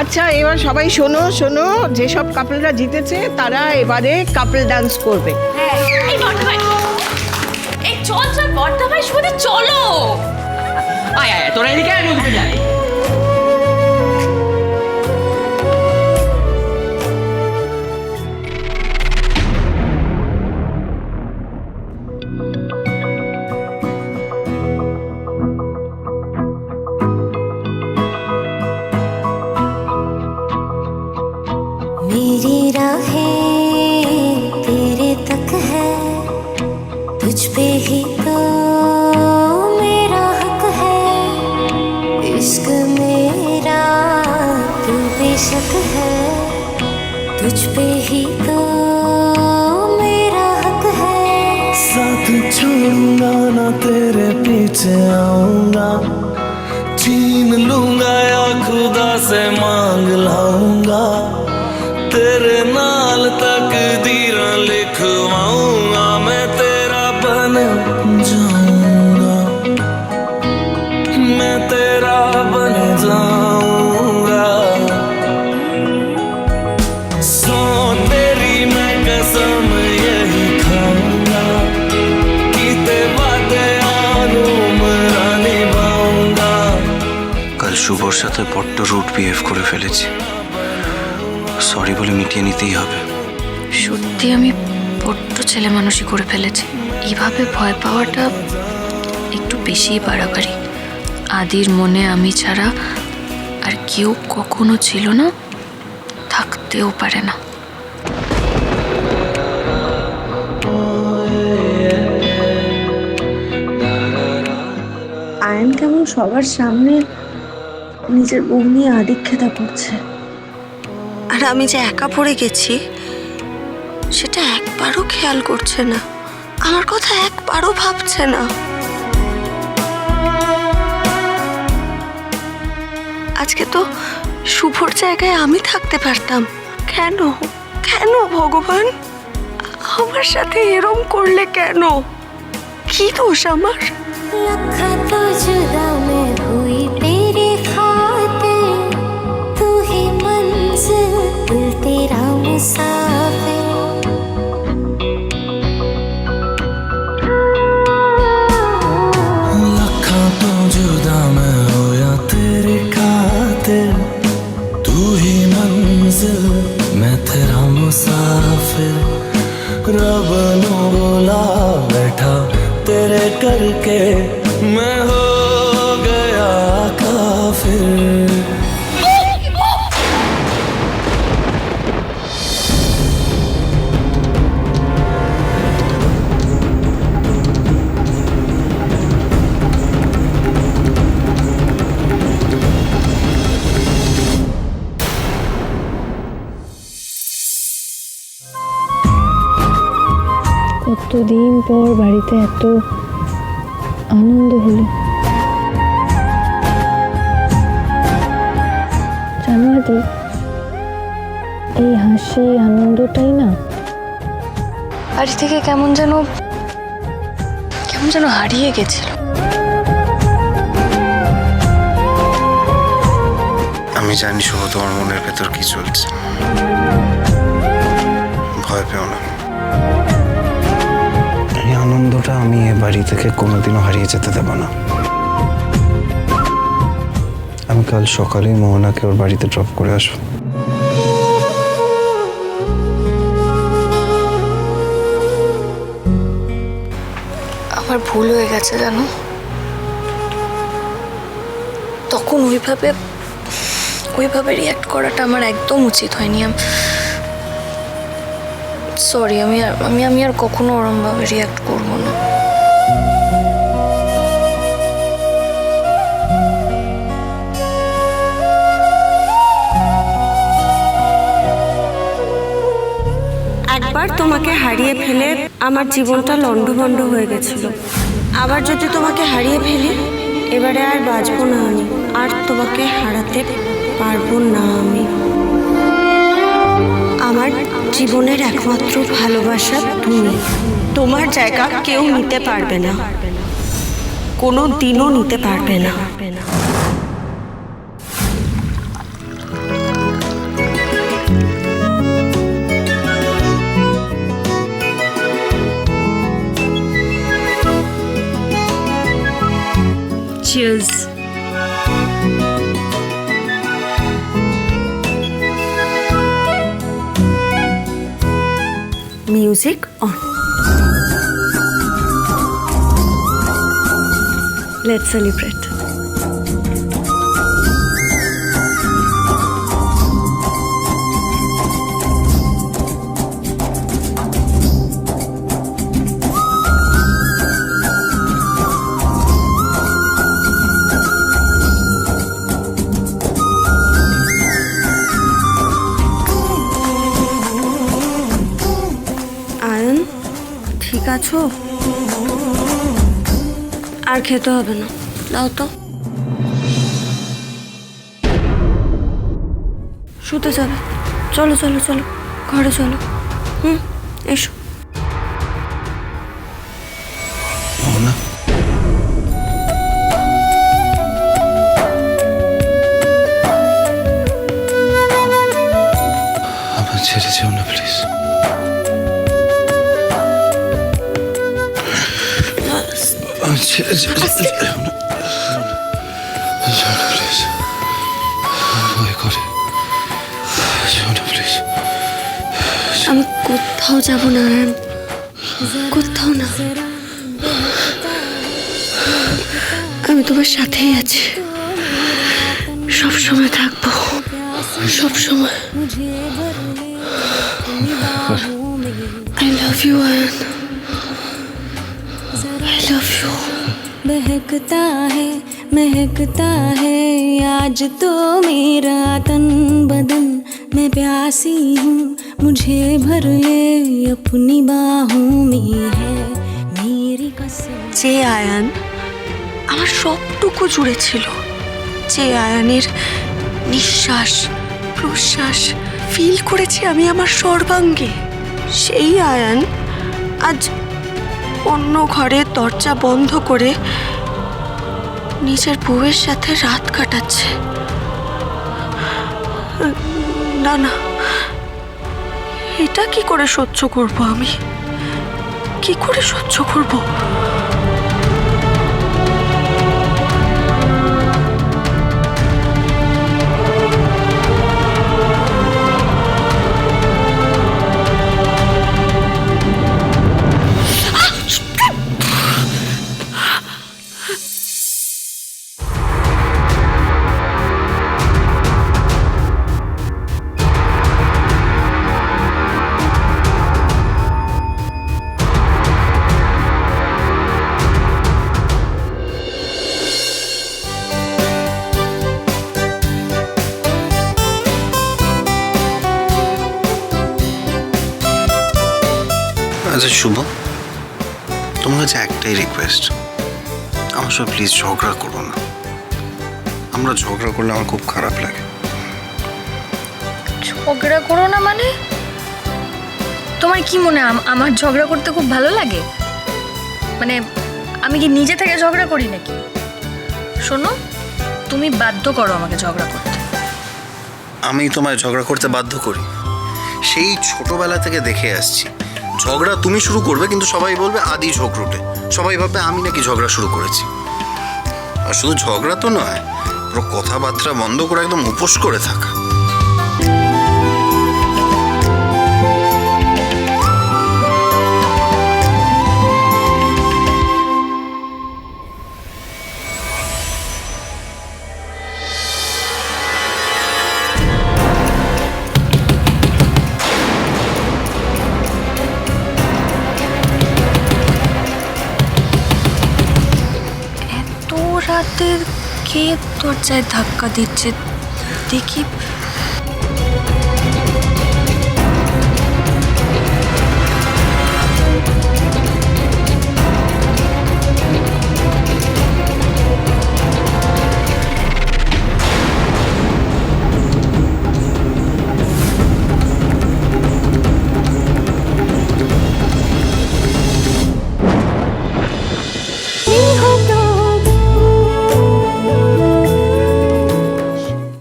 আচ্ছা, এবার সবাই শোনো শোনো, যেসব কাপলরা জিতেছে তারা এবারে কাপল ডান্স করবে। এই বড়দা ভাই, এই চল চল বড়দা ভাই, শুধু চলো। আয় আয় তোরা এদিকে আয়, ওদিকে যাই। मेरी राहें तेरे तक है, तुझ पे ही तो मेरा हक है। इश्क मेरा तू बेशक है, तुझ पे ही तो मेरा हक है। साथ छोड़ूंगा ना तेरे पीछे आऊंगा, छीन लूंगा या खुदा से मांग लाऊंगा, तेरे नाल तकदीर लिखवाऊंगा, मैं तेरा बन जाऊंगा, मैं तेरा बन जाऊंगा। सो तेरी मैं कसम यही खाऊंगा, कीते वादे आनुमरा निभाऊंगा। কাল শুভর সাথে বড্ড রুট বিহেভ করে ফেলেছি, সরি বলে মিটিয়ে নিতেই হবে। সত্যি আমি বড্ড ছেলে মানুষই করে ফেলেছি। এইভাবে ভয় পাওয়াটা একটু বেশিই বাড়াবাড়ি। আদির মনে আমি ছাড়া আর কেউ কখনো ছিল না, থাকতেও পারে না। আয়ন কেমন সবার সামনে নিজের বউ নিয়ে আদিক্ষেতা করছে, আর আমি যে একা পড়ে গেছি সেটা একবারও খেয়াল করছে না, আমার কথা একবারও ভাবছে না। আজকে তো শুভর জায়গায় আমি থাকতে পারতাম, কেন কেন ভগবান আমার সাথে এরম করলে কেন? কি দোষ আমার? लखा तो जुदा मैं हुई तेरे खातिर, तू ही मंजिल दिल तेरा मुसाफिर। लखा तो जुदा मैं होया तेरे खातिर, तू ही मंजिल मैं तेरा मुसाफिर। रब नो बोला बैठा तेरे करके मैं हो गया काफिर। কতদিন পর বাড়িতে এত আনন্দ হলো। জানো আদি, এই হাসি আনন্দটাই না বাড়ি থেকে কেমন যেন হারিয়ে গেছিল। আমি জানি শুভ তোমার মনের ভেতর কি চলছে, ভয় পেও না। এই আনন্দটা আমি এ বাড়ি থেকে কোনোদিনও হারিয়ে যেতে দেব না। আমি কাল সকালেই মোহনাকে ওর বাড়িতে ড্রপ করে আসবো। আমার ভুল হয়ে গেছে জানো, তখন ওইভাবে রিয়াক্ট করাটা আমার একদম উচিত হয়নি। সরি, আমি আর কখনো ওরমভাবে রিয়াক্ট করবো না। একবার তোমাকে হারিয়ে ফেলে আমার জীবনটা লন্ডভন্ড হয়ে গেছিল। আবার যদি তোমাকে হারিয়ে ফেলি, এবারে আর বাঁচবো না আমি, আর তোমাকে হারাতে পারবো না আমি। আমার জীবনের একমাত্র ভালোবাসা তুমি, তোমার জায়গা কেউ নিতে পারবে না, কোনো দিনও নিতে পারবে না। Cheers. Music on. Let's celebrate. Ion, ঠিক আছো? আর খেতে হবে না, দাও তো। শুতে যাবে? চলো চলো চলো, ঘরে চলো। এসো। মোহনা, আমার ছেড়ে যেও না প্লিজ। ছেড়ে যেও না প্লিজ, ভয় করে। যেও না প্লিজ। আমি কোথাও যাব না আয়ন, কোথাও না। আমি তোমার সাথেই আছি, সব সময় থাকবো, সব সময়। I love you Ayan, I love you. बहकता है आज तो मेरा तन बदन, मैं प्यासी हूँ मुझे भर ले अपनी बाहों में है मेरी कसम। যে আয়ান আমার সবটুকু জুড়ে ছিল, যে আয়ানের নিঃশ্বাস প্রশ্বাস ফিল করেছি আমি আমার সর্বাঙ্গে, সেই আয়ান আজ অন্য ঘরের দরজা বন্ধ করে নিজের বউয়ের সাথে রাত কাটাচ্ছে। না না, এটা কি করে সহ্য করব আমি? কি করে সহ্য করব? আচ্ছা শুভ, তোমার কাছে একটাই রিকোয়েস্ট, আমার সাথে প্লিজ ঝগড়া করো না। আমরা ঝগড়া করলে আমার খুব খারাপ লাগে। ঝগড়া করো না মানে? তোমার কি মনে হয় আমার ঝগড়া করতে খুব ভালো লাগে? মানে আমি কি নিজে থেকে ঝগড়া করি নাকি? শোনো, তুমি বাধ্য করো আমাকে ঝগড়া করতে। আমি তোমায় ঝগড়া করতে বাধ্য করি? সেই ছোটবেলা থেকে দেখে আসছি, ঝগড়া তুমি শুরু করবে কিন্তু সবাই বলবে আদি ঝগড়ুটে, সবাই ভাববে আমি নাকি ঝগড়া শুরু করেছি। আর শুধু ঝগড়া তো নয়, পুরো কথাবার্তা বন্ধ করে একদম উপোস করে থাকা। রাতের কে দরজায় ধাক্কা দিচ্ছে দেখি।